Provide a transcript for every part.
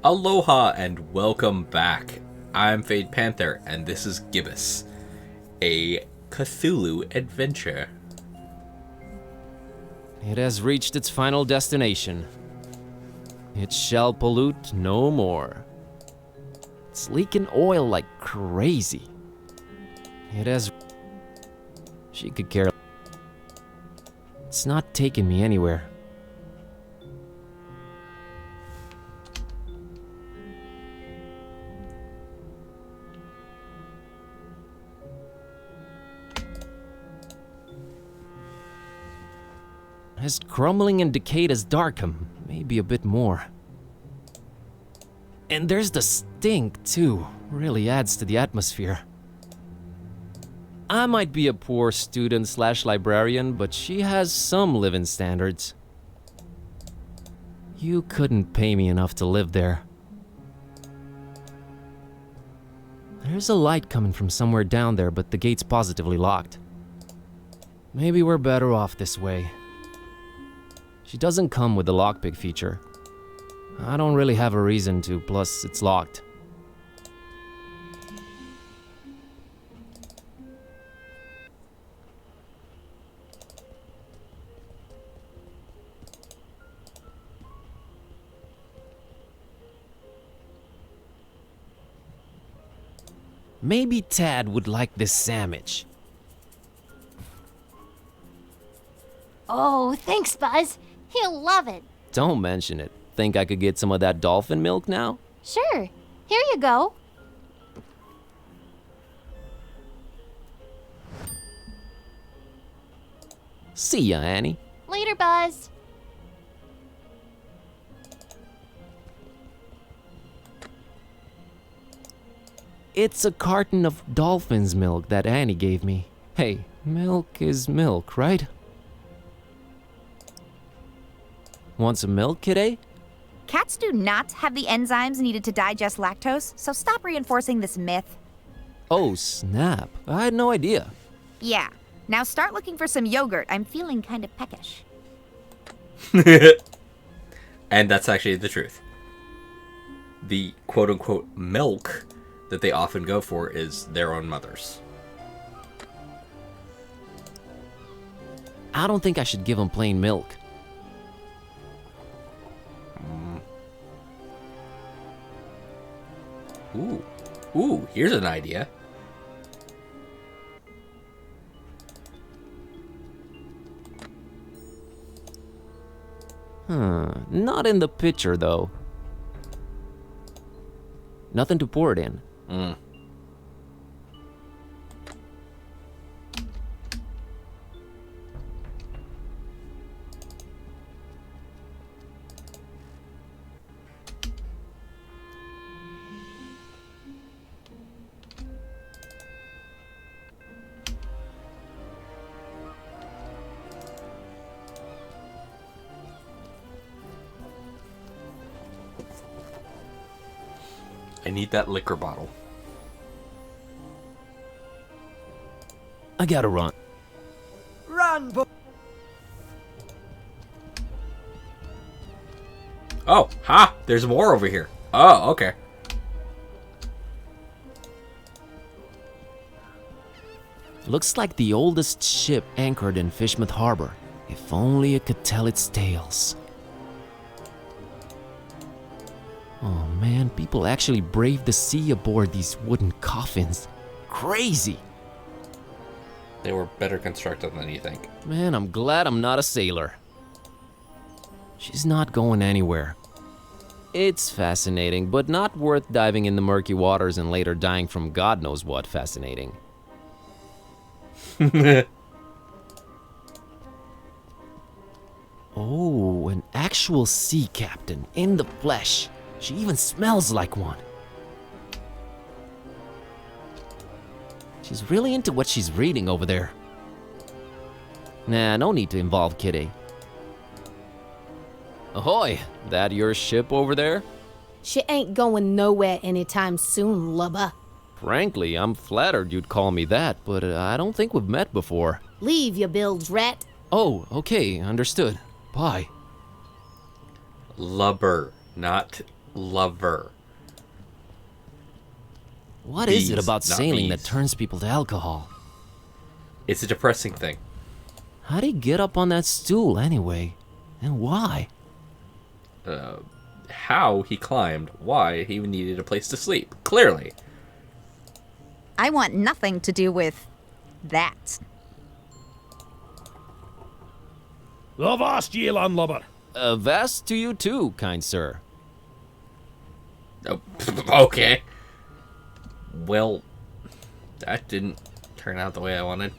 Aloha and welcome back. I'm Panther, and this is Gibbous A Cthulhu Adventure. It has reached its final destination. It shall pollute no more. It's leaking oil like crazy. It has... She could care. It's not taking me anywhere. As crumbling and decayed as Darkham, maybe a bit more. And there's the stink, too. Really adds to the atmosphere. I might be a poor student/librarian, but she has some living standards. You couldn't pay me enough to live there. There's a light coming from somewhere down there, but the gate's positively locked. Maybe we're better off this way. She doesn't come with the lockpick feature. I don't really have a reason to, plus it's locked. Maybe Tad would like this sandwich. Oh, thanks, Buzz. He'll love it. Don't mention it. Think I could get some of that dolphin milk now? Sure. Here you go. See ya, Annie. Later, Buzz. It's a carton of dolphin's milk that Annie gave me. Hey, milk is milk, right? Want some milk, kidday? Cats do not have the enzymes needed to digest lactose, so stop reinforcing this myth. Oh, snap. I had no idea. Yeah. Now start looking for some yogurt. I'm feeling kind of peckish. And that's actually the truth. The quote-unquote milk that they often go for is their own mother's. I don't think I should give them plain milk. Ooh, here's an idea. Not in the pitcher, though. Nothing to pour it in. I need that liquor bottle. I gotta run. Run, boy! Oh, ha! There's more over here. Oh, okay. Looks like the oldest ship anchored in Fishmouth Harbor. If only it could tell its tales. Oh man, people actually brave the sea aboard these wooden coffins. Crazy! They were better constructed than you think. Man, I'm glad I'm not a sailor. She's not going anywhere. It's fascinating, but not worth diving in the murky waters and later dying from God knows what fascinating. Oh, an actual sea captain in the flesh. She even smells like one. She's really into what she's reading over there. Nah, no need to involve Kitty. Ahoy! That your ship over there? She ain't going nowhere anytime soon, lubba. Frankly, I'm flattered you'd call me that, but I don't think we've met before. Leave your bilge, rat. Oh, okay, understood. Bye. Lubber, not lover. What is it Bees, about not sailing that bees. turns people to alcohol? It's a depressing thing. How'd he get up on that stool anyway? And why? How he climbed, why he needed a place to sleep. Clearly. I want nothing to do with that. Avast ye, landlubber. Vast to you too, kind sir. Oh, okay. Well, that didn't turn out the way I wanted.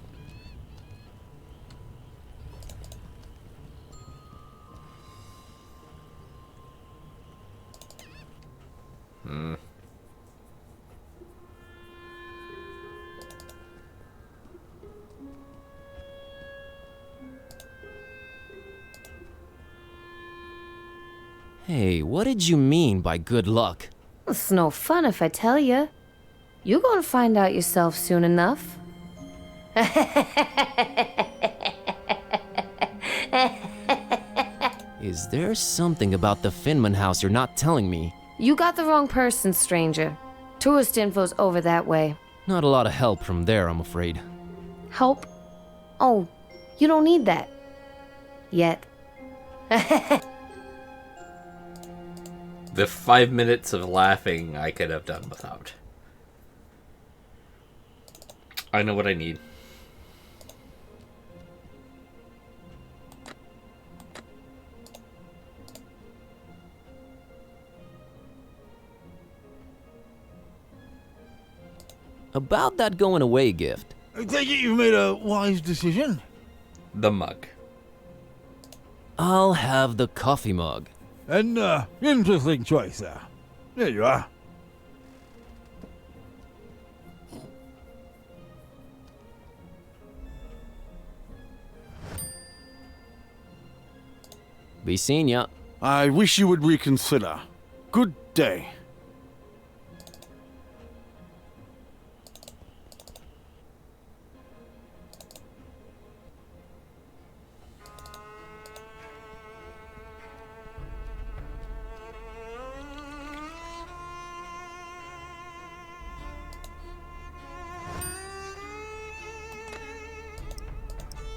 Hey, what did you mean by good luck? It's no fun if I tell you. You gonna find out yourself soon enough. Is there something about the Finman house you're not telling me? You got the wrong person, stranger. Tourist info's over that way. Not a lot of help from there, I'm afraid. Help? Oh, you don't need that. Yet. The 5 minutes of laughing I could have done without. I know what I need. About that going away gift. I take it you've made a wise decision. The mug. I'll have the coffee mug. An interesting choice there. There you are. Be seeing ya. I wish you would reconsider. Good day.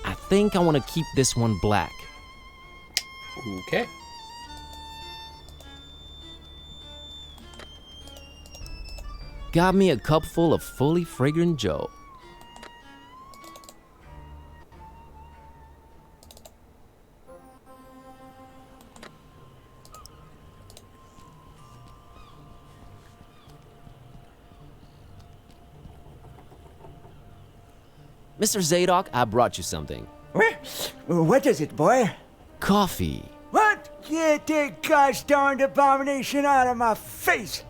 I think I want to keep this one black. Okay. Got me a cupful of fully fragrant Joe. Mr. Zadok, I brought you something. What is it, boy? Coffee. What? Get that gosh darned abomination out of my face!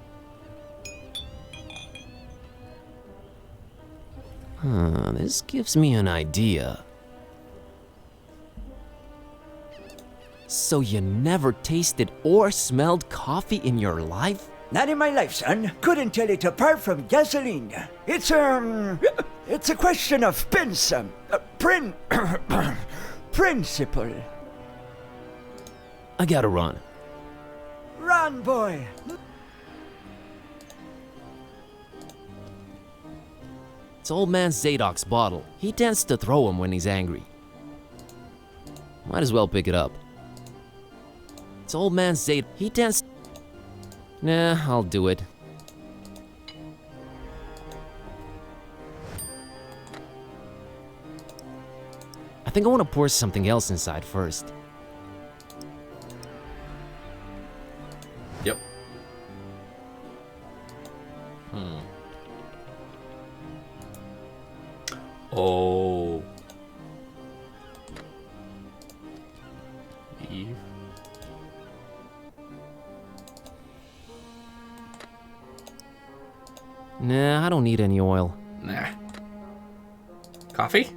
This gives me an idea. So you never tasted or smelled coffee in your life? Not in my life, son. Couldn't tell it apart from gasoline. It's a question of principle. I gotta run. Run, boy. It's old man Zadok's bottle. He tends to throw them when he's angry. Might as well pick it up. It's old man Zadok. He tends... Nah, I'll do it. I think I want to pour something else inside first. Yep. Oh. Eve. Nah, I don't need any oil. Nah. Coffee?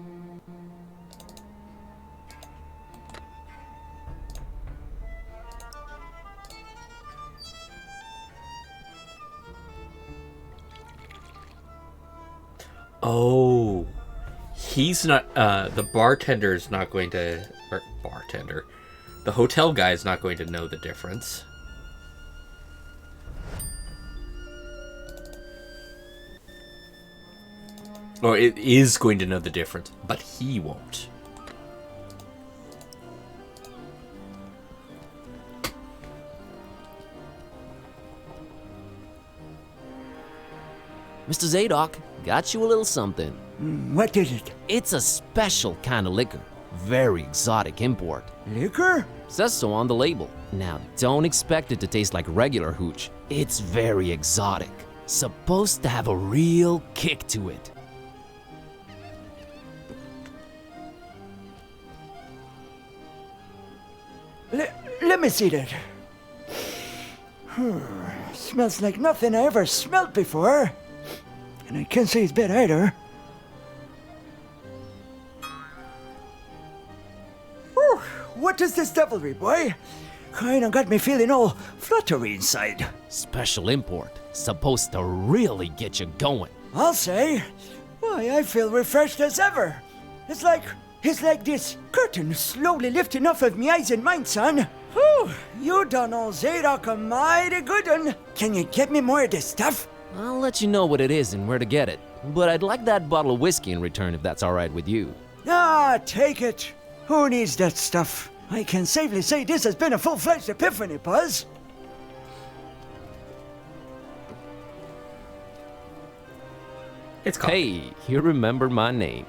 Oh. He's not, the bartender's not going to, or bartender, the hotel guy's not going to know the difference. Or it is going to know the difference, but he won't. Mr. Zadok, got you a little something. What is it? It's a special kind of liquor. Very exotic import. Liquor? Says so on the label. Now, don't expect it to taste like regular hooch. It's very exotic. Supposed to have a real kick to it. Let me see that. Smells like nothing I ever smelled before. And I can't say it's bad either. Whew, what is this devilry, boy? Kinda got me feeling all fluttery inside. Special import. Supposed to really get you going. I'll say. Why, I feel refreshed as ever. It's like this curtain slowly lifting off of me eyes and mind, son. Whew, you done old Zadok a mighty good one. Can you get me more of this stuff? I'll let you know what it is and where to get it. But I'd like that bottle of whiskey in return if that's alright with you. Ah, take it. Who needs that stuff? I can safely say this has been a full-fledged epiphany, Buzz. It's coffee. Hey, you remember my name.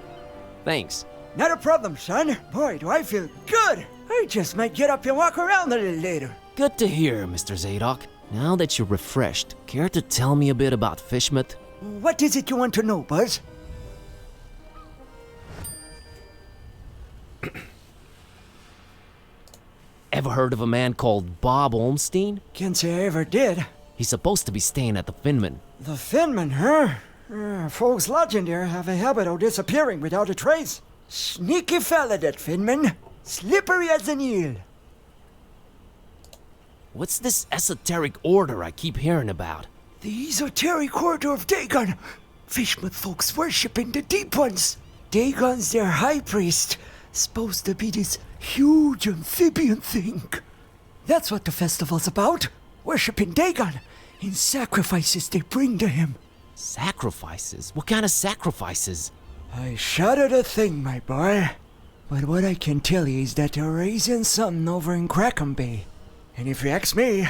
Thanks. Not a problem, son. Boy, do I feel good. I just might get up and walk around a little later. Good to hear, Mr. Zadok. Now that you're refreshed, care to tell me a bit about Fishmouth? What is it you want to know, Buzz? Ever heard of a man called Bob Olmstein? Can't say I ever did. He's supposed to be staying at the Finman. The Finman, huh? Folks lodging there have a habit of disappearing without a trace. Sneaky fella, that Finman. Slippery as an eel. What's this esoteric order I keep hearing about? The esoteric order of Dagon. Fishmouth folks worshipping the deep ones. Dagon's their high priest. Supposed to be this huge amphibian thing. That's what the festival's about. Worshipping Dagon in sacrifices they bring to him. Sacrifices? What kind of sacrifices? I shudder to think, my boy. But what I can tell you is that they're raising something over in Crackham Bay. And if you ask me,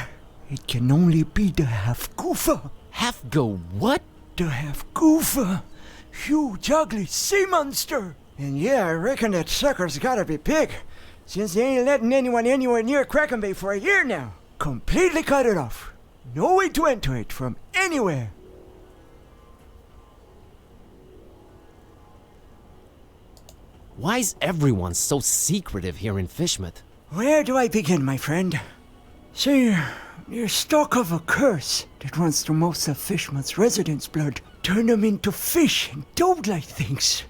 it can only be the half-goofa. Half-go what? The half-goofa. Huge, ugly sea monster. And yeah, I reckon that sucker's gotta be big, since they ain't letting anyone anywhere near Crackham Bay for a year now. Completely cut it off. No way to enter it from anywhere. Why's everyone so secretive here in Fishmouth? Where do I begin, my friend? See, you're stuck of a curse that runs through most of Fishmouth's residents' blood. Turn them into fish and toad-like things.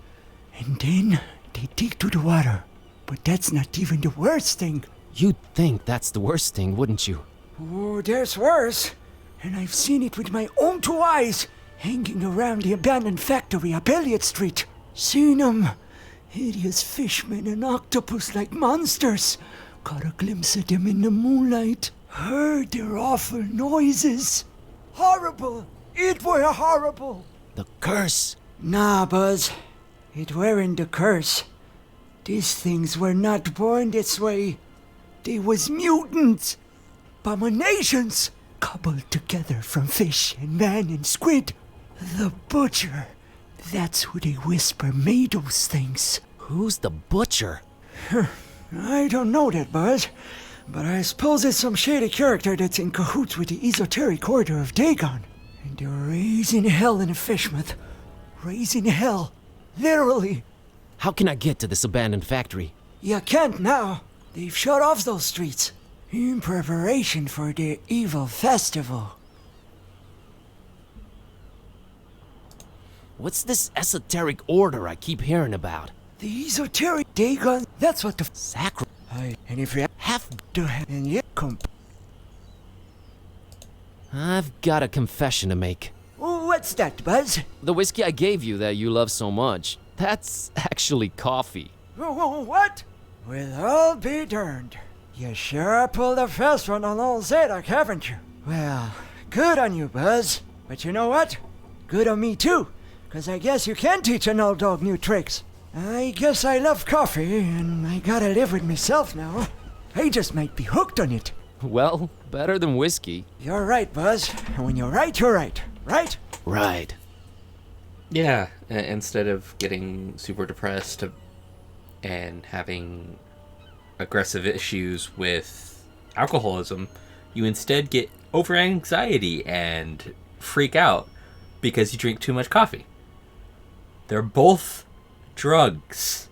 And then they dig to the water. But that's not even the worst thing. You'd think that's the worst thing, wouldn't you? Oh, there's worse. And I've seen it with my own two eyes, hanging around the abandoned factory up Elliott Street. Seen them. Hideous fishmen and octopus-like monsters. Caught a glimpse of them in the moonlight. Heard their awful noises. Horrible. It were horrible. The curse. Nah, Buzz. It weren't the curse. These things were not born this way. They was mutants. Abominations. Cobbled together from fish and man and squid. The butcher. That's who they whisper made those things. Who's the butcher? I don't know that, Buzz. But I suppose it's some shady character that's in cahoots with the esoteric order of Dagon. And they're raising hell in Fishmouth. Raising hell. Literally. How can I get to this abandoned factory? You can't now. They've shut off those streets. In preparation for their evil festival. What's this esoteric order I keep hearing about? The esoteric Dagon, that's what the and if you have to and yet I've got a confession to make. What's that, Buzz? The whiskey I gave you that you love so much, that's actually coffee. What? Well, I'll be darned. You sure pulled a fast one on old Zadok, haven't you? Well, good on you, Buzz. But you know what? Good on me too. 'cause I guess you can teach an old dog new tricks. I guess I love coffee, and I gotta live with myself now. I just might be hooked on it. Well, better than whiskey. You're right, Buzz. And when you're right, right? Right. Yeah, instead of getting super depressed and having aggressive issues with alcoholism, you instead get over anxiety and freak out because you drink too much coffee. They're both drugs.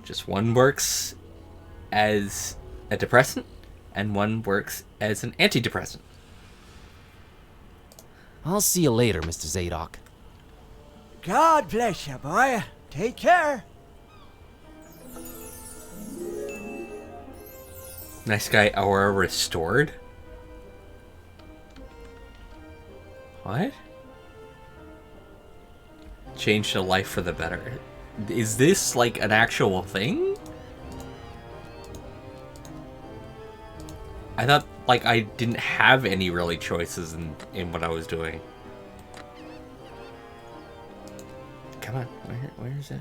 Just one works as a depressant and one works as an antidepressant. I'll see you later, Mr. Zadok. God bless you, boy. Take care. Nice guy aura restored? What? Changed a life for the better. Is this like an actual thing? I thought like I didn't have any really choices in what I was doing. Come on, where is it?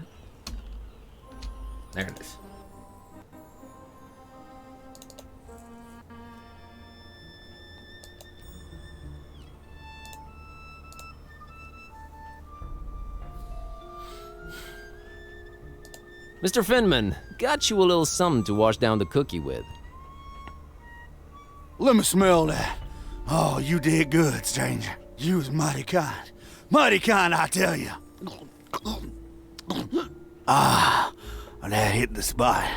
There it is. Mr. Finman, got you a little something to wash down the cookie with. Let me smell that. Oh, you did good, stranger. You was mighty kind. Mighty kind, I tell you. Ah, that hit the spot.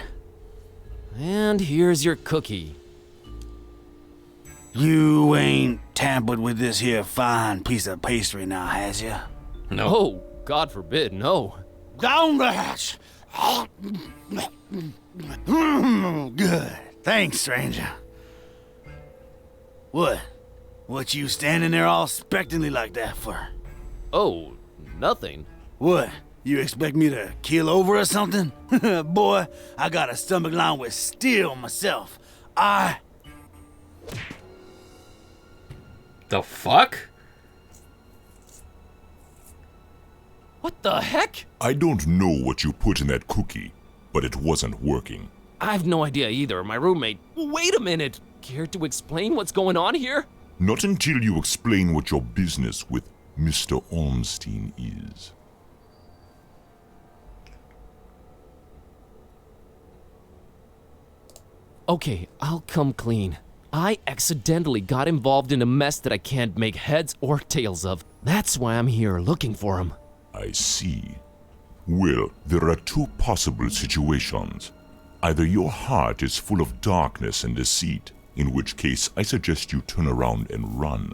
And here's your cookie. You ain't tampered with this here fine piece of pastry now, has you? No. Oh, God forbid, no. Down the hatch. Good. Thanks, stranger. What you standing there all expectantly like that for? Oh, nothing. What? You expect me to keel over or something? Boy, I got a stomach line with steel myself. The fuck? What the heck? I don't know what you put in that cookie, but it wasn't working. I have no idea either. My roommate. Wait a minute. Care to explain what's going on here? Not until you explain what your business with Mr. Olmstein is. Okay, I'll come clean. I accidentally got involved in a mess that I can't make heads or tails of. That's why I'm here looking for him. I see. Well, there are two possible situations. Either your heart is full of darkness and deceit, in which case I suggest you turn around and run.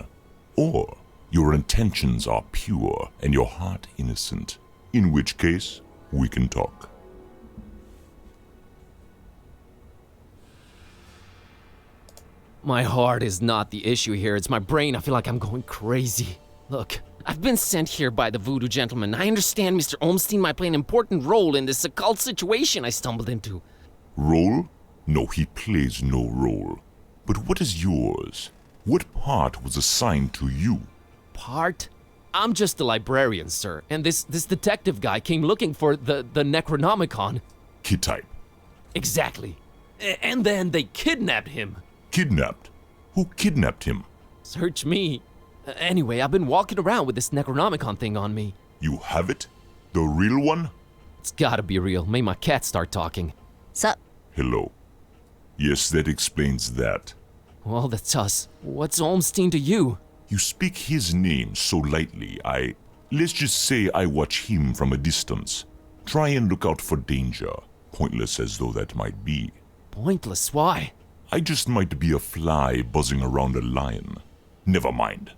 Or your intentions are pure and your heart innocent, in which case we can talk. My heart is not the issue here. It's my brain. I feel like I'm going crazy. Look, I've been sent here by the voodoo gentleman. I understand Mr. Olmstein might play an important role in this occult situation I stumbled into. Role? No, he plays no role. But what is yours? What part was assigned to you? Part? I'm just a librarian, sir, and this detective guy came looking for the Necronomicon. Kid-type. Exactly. And then they kidnapped him. Kidnapped? Who kidnapped him? Search me. Anyway, I've been walking around with this Necronomicon thing on me. You have it? The real one? It's gotta be real. Made my cat start talking. Sup? Hello. Yes, that explains that. Well, that's us. What's Olmstein to you? You speak his name so lightly, let's just say I watch him from a distance. Try and look out for danger, pointless as though that might be. Pointless? Why? I just might be a fly buzzing around a lion. Never mind.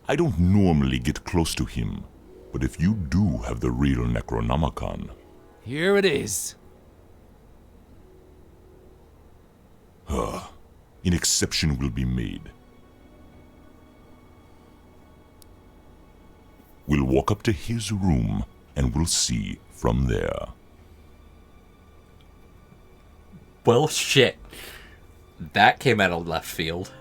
I don't normally get close to him, but if you do have the real Necronomicon... Here it is. An exception will be made. We'll walk up to his room, and we'll see from there. Well, shit. That came out of left field.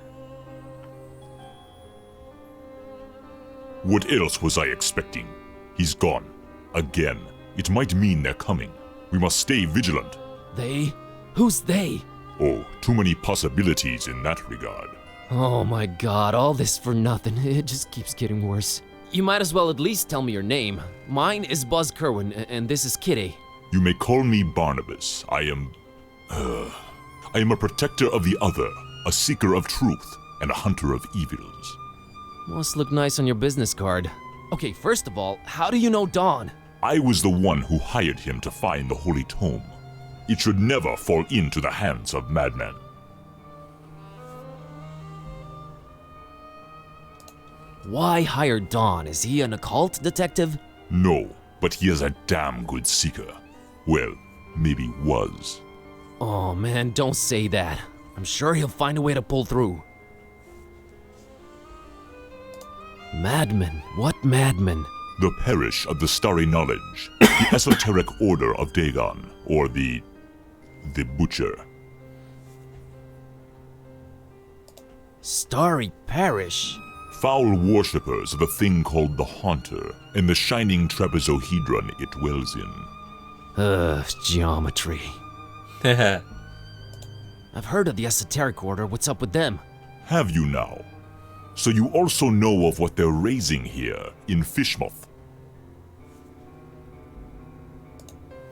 What else was I expecting? He's gone. Again. It might mean they're coming. We must stay vigilant. They? Who's they? Oh, too many possibilities in that regard. Oh my god, all this for nothing. It just keeps getting worse. You might as well at least tell me your name. Mine is Buzz Kerwin, and this is Kitty. You may call me Barnabas. I am a protector of the other, a seeker of truth, and a hunter of evils. Must look nice on your business card. Okay, first of all, how do you know Dawn? I was the one who hired him to find the Holy Tome. It should never fall into the hands of madmen. Why hire Dawn? Is he an occult detective? No, but he is a damn good seeker. Well, maybe was. Oh man, don't say that. I'm sure he'll find a way to pull through. Madmen? What madmen? The Parish of the Starry Knowledge, the Esoteric Order of Dagon, or the Butcher. Starry Parish? Foul worshippers of a thing called the Haunter, and the shining trapezohedron it dwells in. Geometry. I've heard of the Esoteric Order. What's up with them? Have you now? So you also know of what they're raising here in Fishmouth?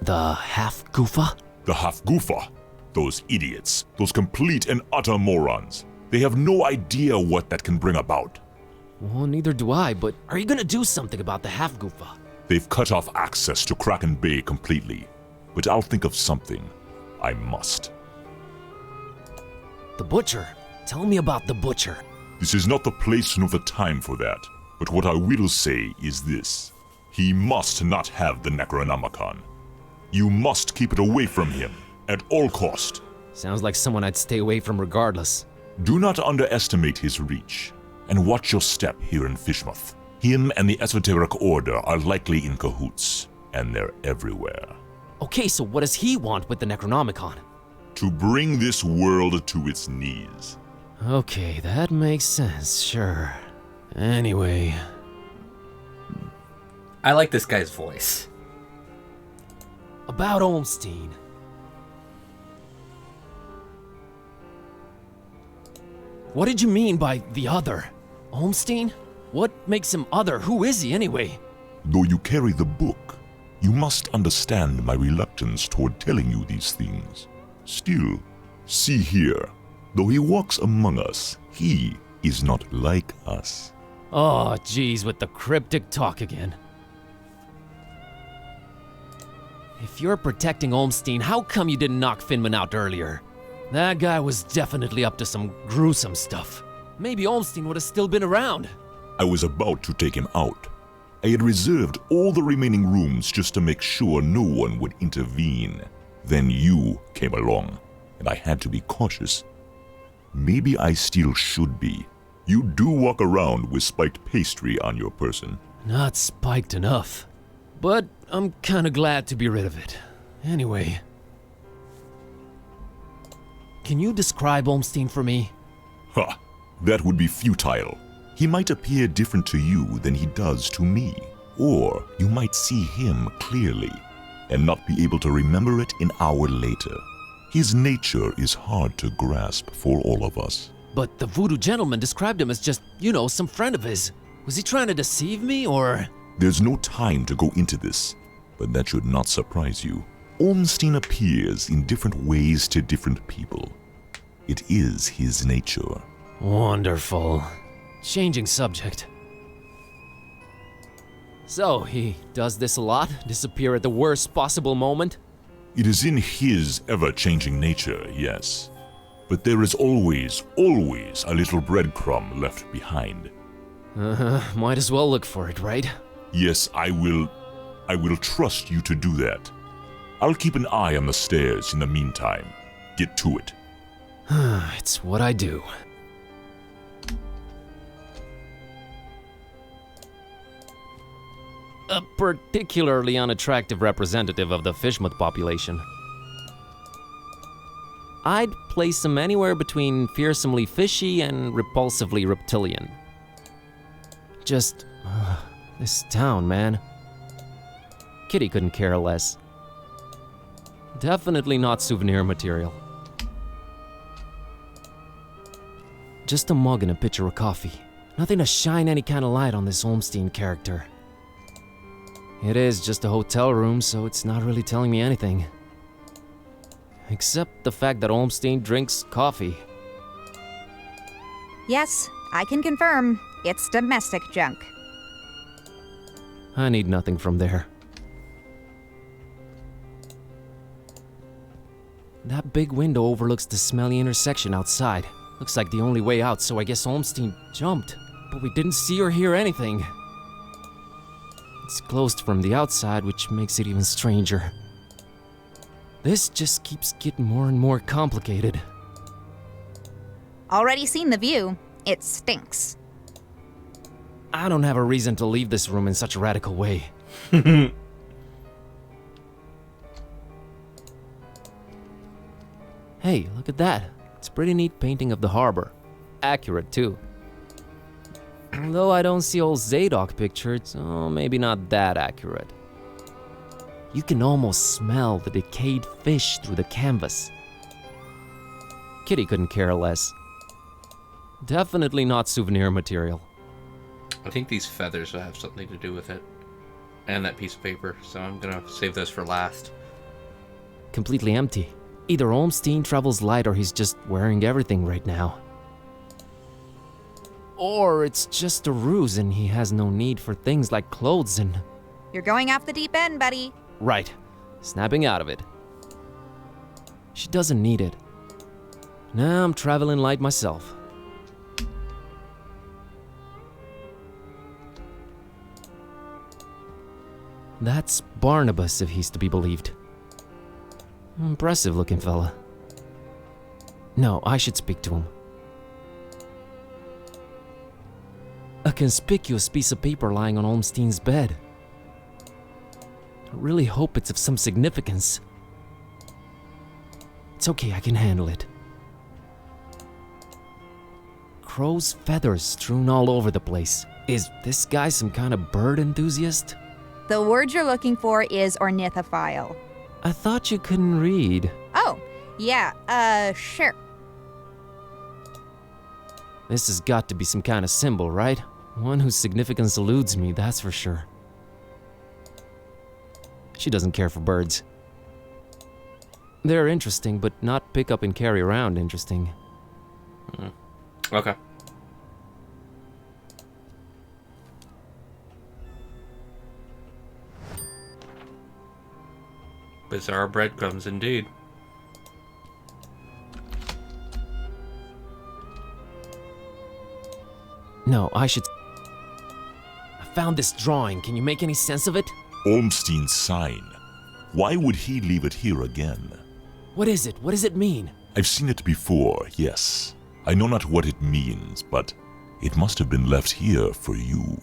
The Half-Goofa? The Half-Goofa? Those idiots. Those complete and utter morons. They have no idea what that can bring about. Well, neither do I, but are you gonna do something about the Half-Goofa? They've cut off access to Kraken Bay completely. But I'll think of something. I must. The Butcher? Tell me about the Butcher. This is not the place nor the time for that. But what I will say is this. He must not have the Necronomicon. You must keep it away from him, at all cost. Sounds like someone I'd stay away from regardless. Do not underestimate his reach, and watch your step here in Fishmouth. Him and the Esoteric Order are likely in cahoots, and they're everywhere. Okay, so what does he want with the Necronomicon? To bring this world to its knees. Okay, that makes sense, sure. Anyway... I like this guy's voice. About Olmstein. What did you mean by the other? Olmstein? What makes him other? Who is he anyway? Though you carry the book, you must understand my reluctance toward telling you these things. Still, see here, though he walks among us, he is not like us. Oh, geez, with the cryptic talk again. If you're protecting Olmstein, how come you didn't knock Finman out earlier? That guy was definitely up to some gruesome stuff. Maybe Olmstein would have still been around. I was about to take him out. I had reserved all the remaining rooms just to make sure no one would intervene. Then you came along, and I had to be cautious. Maybe I still should be. You do walk around with spiked pastry on your person. Not spiked enough. But I'm kinda glad to be rid of it. Anyway... Can you describe Olmstein for me? Ha! That would be futile. He might appear different to you than he does to me. Or you might see him clearly, and not be able to remember it an hour later. His nature is hard to grasp for all of us. But the voodoo gentleman described him as just, some friend of his. Was he trying to deceive me, or...? There's no time to go into this, but that should not surprise you. Olmstein appears in different ways to different people. It is his nature. Wonderful. Changing subject. So, he does this a lot? Disappear at the worst possible moment? It is in his ever-changing nature, yes. But there is always a little breadcrumb left behind. Might as well look for it, right? Yes, I will trust you to do that. I'll keep an eye on the stairs in the meantime. Get to it. It's what I do. A particularly unattractive representative of the Fishmouth population. I'd place him anywhere between fearsomely fishy and repulsively reptilian. Just This town, man. Kitty couldn't care less. Definitely not souvenir material. Just a mug and a pitcher of coffee. Nothing to shine any kind of light on this Olmstein character. It is just a hotel room, so it's not really telling me anything. Except the fact that Olmstein drinks coffee. Yes, I can confirm. It's domestic junk. I need nothing from there. That big window overlooks the smelly intersection outside. Looks like the only way out, so I guess Olmstein jumped. But we didn't see or hear anything. It's closed from the outside, which makes it even stranger. This just keeps getting more and more complicated. Already seen the view. It stinks. I don't have a reason to leave this room in such a radical way. Hey, look at that. It's a pretty neat painting of the harbor. Accurate, too. Though I don't see old Zadok pictured, so maybe not that accurate. You can almost smell the decayed fish through the canvas. Kitty couldn't care less. Definitely not souvenir material. I think these feathers will have something to do with it. And that piece of paper, so I'm gonna save those for last. Completely empty. Either Olmstein travels light or he's just wearing everything right now. Or it's just a ruse and he has no need for things like clothes and... You're going off the deep end, buddy. Right. Snapping out of it. She doesn't need it. Now I'm traveling light myself. That's Barnabas, if he's to be believed. Impressive looking fella. No, I should speak to him. A conspicuous piece of paper lying on Olmstein's bed. I really hope it's of some significance. It's okay, I can handle it. Crow's feathers strewn all over the place. Is this guy some kind of bird enthusiast? The word you're looking for is ornithophile. I thought you couldn't read. Oh, yeah, sure. This has got to be some kind of symbol, right? One whose significance eludes me, that's for sure. She doesn't care for birds. They're interesting, but not pick up and carry around interesting. Okay. Bizarre breadcrumbs indeed. No, I should... I found this drawing. Can you make any sense of it? Olmstein's sign. Why would he leave it here again? What is it? What does it mean? I've seen it before, yes. I know not what it means, but it must have been left here for you.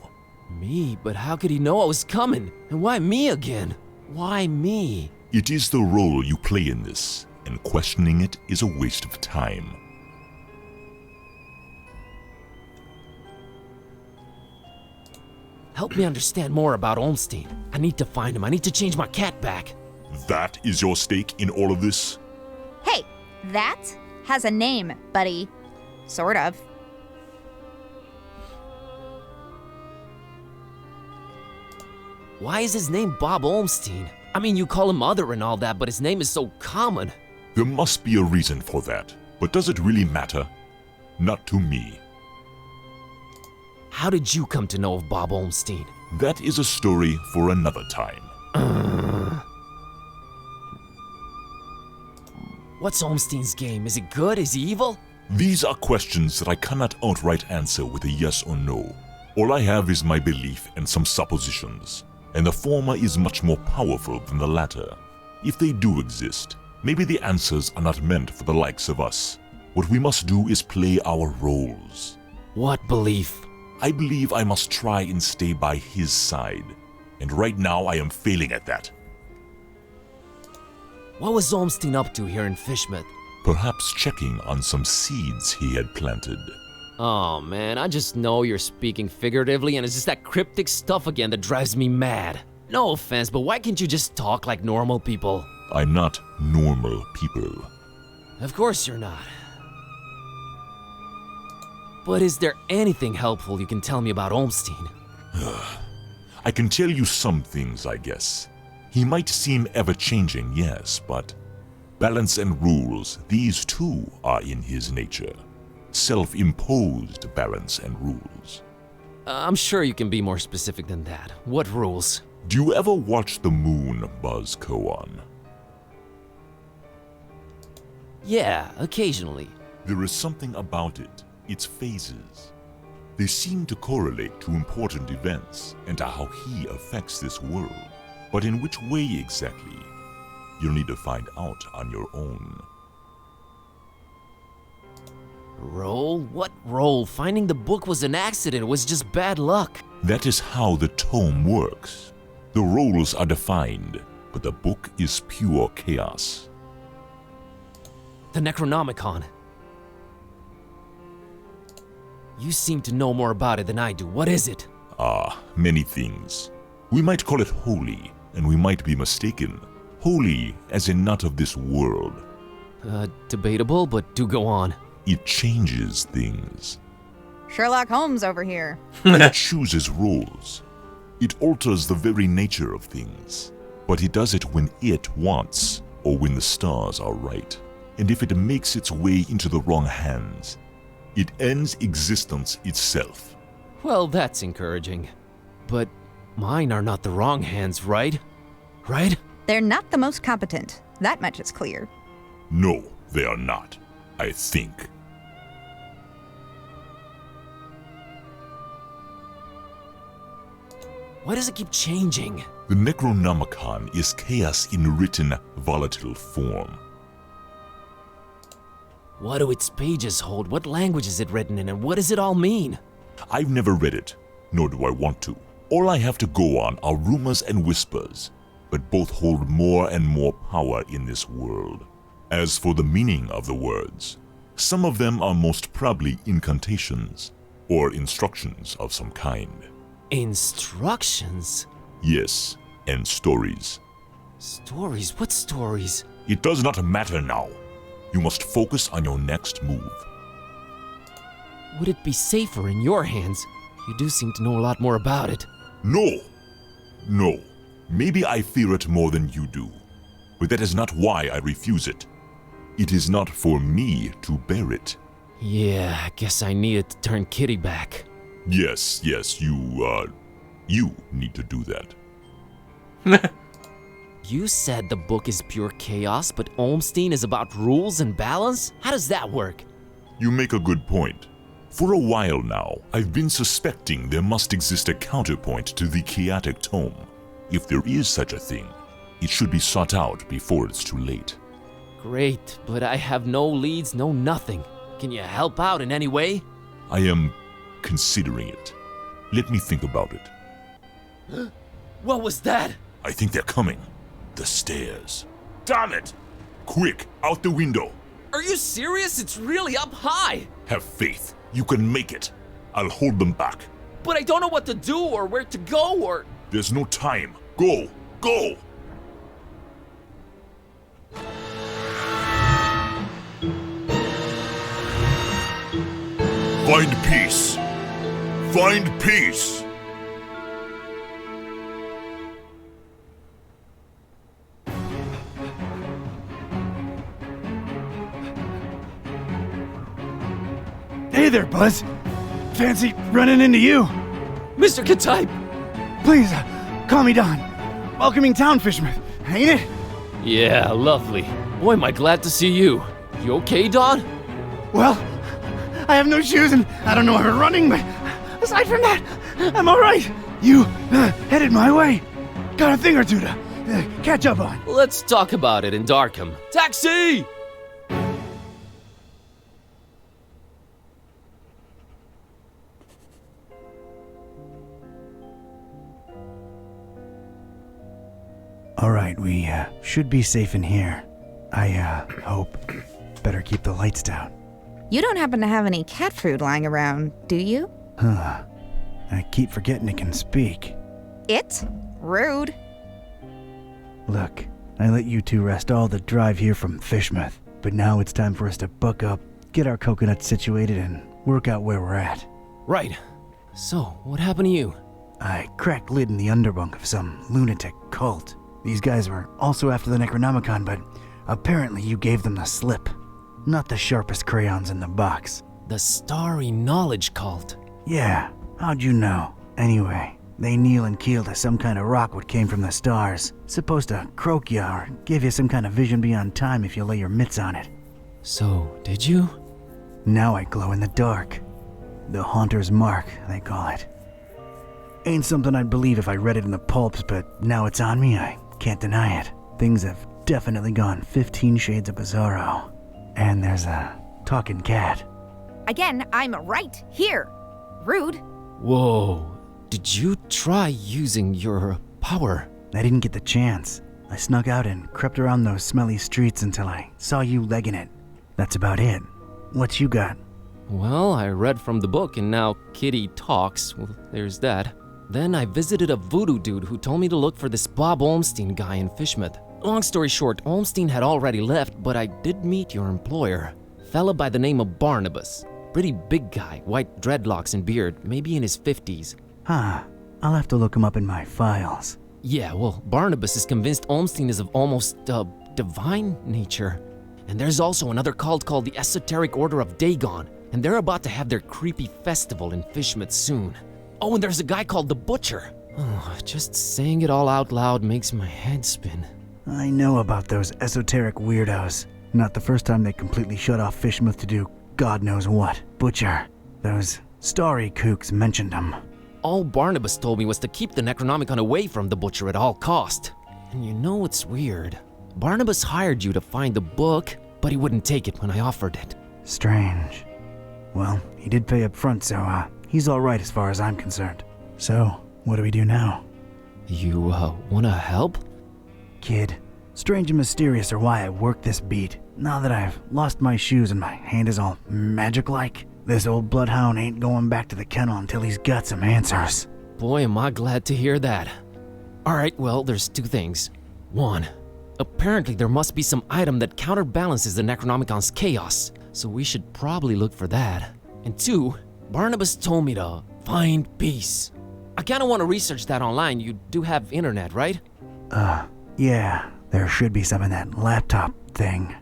Me? But how could he know I was coming? And why me again? Why me? It is the role you play in this, and questioning it is a waste of time. Help me understand more about Olmstein. I need to find him. I need to change my cat back. That is your stake in all of this? Hey, that has a name, buddy. Sort of. Why is his name Bob Olmstein? I mean, you call him Mother and all that, but his name is so common. There must be a reason for that. But does it really matter? Not to me. How did you come to know of Bob Olmstein? That is a story for another time. What's Olmstein's game? Is he good? Is he evil? These are questions that I cannot outright answer with a yes or no. All I have is my belief and some suppositions, and the former is much more powerful than the latter. If they do exist, maybe the answers are not meant for the likes of us. What we must do is play our roles. What belief? I believe I must try and stay by his side, and right now I am failing at that. What was Olmstein up to here in Fishmouth? Perhaps checking on some seeds he had planted. Oh man, I just know you're speaking figuratively and it's just that cryptic stuff again that drives me mad. No offense, but why can't you just talk like normal people? I'm not normal people. Of course you're not. But is there anything helpful you can tell me about Olmstein? I can tell you some things, I guess. He might seem ever-changing, yes, but balance and rules, these too are in his nature. Self-imposed balance and rules. I'm sure you can be more specific than that. What rules? Do you ever watch the moon, Buzz Koan? Yeah, occasionally. There is something about it, its phases. They seem to correlate to important events and to how he affects this world. But in which way exactly? You'll need to find out on your own. Roll? What roll? Finding the book was an accident, it was just bad luck. That is how the tome works. The roles are defined, but the book is pure chaos. The Necronomicon. You seem to know more about it than I do. What is it? Many things. We might call it holy, and we might be mistaken. Holy as in not of this world. Debatable, but do go on. It changes things. Sherlock Holmes over here. It chooses roles. It alters the very nature of things. But it does it when it wants, or when the stars are right. And if it makes its way into the wrong hands, it ends existence itself. Well, that's encouraging. But mine are not the wrong hands, right? Right? They're not the most competent. That much is clear. No, they are not. I think. Why does it keep changing? The Necronomicon is chaos in written, volatile form. What do its pages hold? What language is it written in, and what does it all mean? I've never read it, nor do I want to. All I have to go on are rumors and whispers, but both hold more and more power in this world. As for the meaning of the words, some of them are most probably incantations, or instructions of some kind. Instructions? Yes, and stories. Stories? What stories? It does not matter now. You must focus on your next move. Would it be safer in your hands? You do seem to know a lot more about it. No! No. Maybe I fear it more than you do. But that is not why I refuse it. It is not for me to bear it. Yeah, I guess I needed to turn Kitty back. Yes, you need to do that. You said the book is pure chaos, but Olmstein is about rules and balance? How does that work? You make a good point. For a while now, I've been suspecting there must exist a counterpoint to the chaotic tome. If there is such a thing, it should be sought out before it's too late. Great, but I have no leads, no nothing. Can you help out in any way? I am considering it. Let me think about it. What was that? I think they're coming. The stairs. Damn it! Quick, out the window. Are you serious? It's really up high. Have faith. You can make it. I'll hold them back. But I don't know what to do or where to go or... There's no time. Go! Go! Find peace. Find peace. Hey there, Buzz. Fancy running into you. Mr. Katype! Please, call me Don. Welcoming town fisherman, ain't it? Yeah, lovely. Boy, am I glad to see you. You okay, Don? Well, I have no shoes and I don't know how to running, but aside from that, I'm all right. You headed my way. Got a thing or two to catch up on. Let's talk about it in Darkham. Taxi! All right, we should be safe in here. I hope. Better keep the lights down. You don't happen to have any cat food lying around, do you? Huh. I keep forgetting it can speak. It? Rude. Look, I let you two rest all the drive here from Fishmouth, but now it's time for us to buck up, get our coconuts situated, and work out where we're at. Right. So, what happened to you? I cracked lid in the underbunk of some lunatic cult. These guys were also after the Necronomicon, but apparently you gave them the slip. Not the sharpest crayons in the box. The Starry Knowledge Cult. Yeah, how'd you know? Anyway, they kneel and keel to some kind of rock what came from the stars. Supposed to croak ya or give you some kind of vision beyond time if you lay your mitts on it. So, did you? Now I glow in the dark. The Haunter's Mark, they call it. Ain't something I'd believe if I read it in the pulps, but now it's on me, I can't deny it. Things have definitely gone 15 shades of bizarro. And there's a talking cat. Again, I'm right here. Rude. Whoa. Did you try using your power? I didn't get the chance. I snuck out and crept around those smelly streets until I saw you legging it. That's about it. What you got? Well, I read from the book and now Kitty talks. Well, there's that. Then I visited a voodoo dude who told me to look for this Bob Olmstein guy in Fishmouth. Long story short, Olmstein had already left, but I did meet your employer. Fella by the name of Barnabas. Pretty big guy, white dreadlocks and beard, maybe in his 50s. Huh. I'll have to look him up in my files. Yeah, well, Barnabas is convinced Olmstein is of almost, divine nature. And there's also another cult called the Esoteric Order of Dagon, and they're about to have their creepy festival in Fishmouth soon. Oh, and there's a guy called the Butcher. Oh, just saying it all out loud makes my head spin. I know about those esoteric weirdos. Not the first time they completely shut off Fishmouth to do God knows what. Butcher. Those starry kooks mentioned them. All Barnabas told me was to keep the Necronomicon away from the Butcher at all cost. And you know what's weird? Barnabas hired you to find the book, but he wouldn't take it when I offered it. Strange. Well, he did pay up front, so, he's alright as far as I'm concerned. So, what do we do now? You, wanna help? Kid, strange and mysterious are why I work this beat. Now that I've lost my shoes and my hand is all magic-like, this old bloodhound ain't going back to the kennel until he's got some answers. Boy, am I glad to hear that. Alright, well, there's two things. One, apparently there must be some item that counterbalances the Necronomicon's chaos, so we should probably look for that. And two, Barnabas told me to find peace. I kinda wanna research that online. You do have internet, right? Yeah, there should be some in that laptop thing.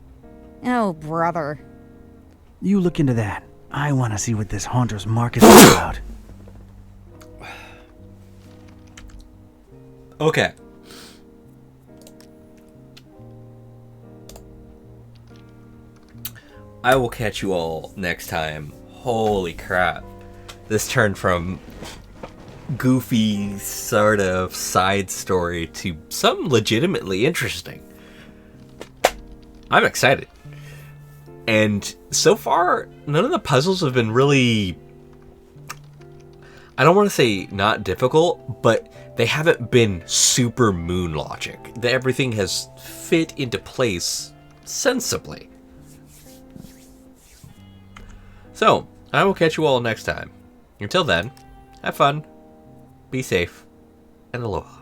Oh, brother. You look into that. I want to see what this Haunter's Mark is all about. Okay. I will catch you all next time. Holy crap. This turned from goofy sort of side story to something legitimately interesting. I'm excited. And so far, none of the puzzles have been really... I don't want to say not difficult, but they haven't been super moon logic. Everything has fit into place sensibly. So, I will catch you all next time. Until then, have fun, be safe, and aloha.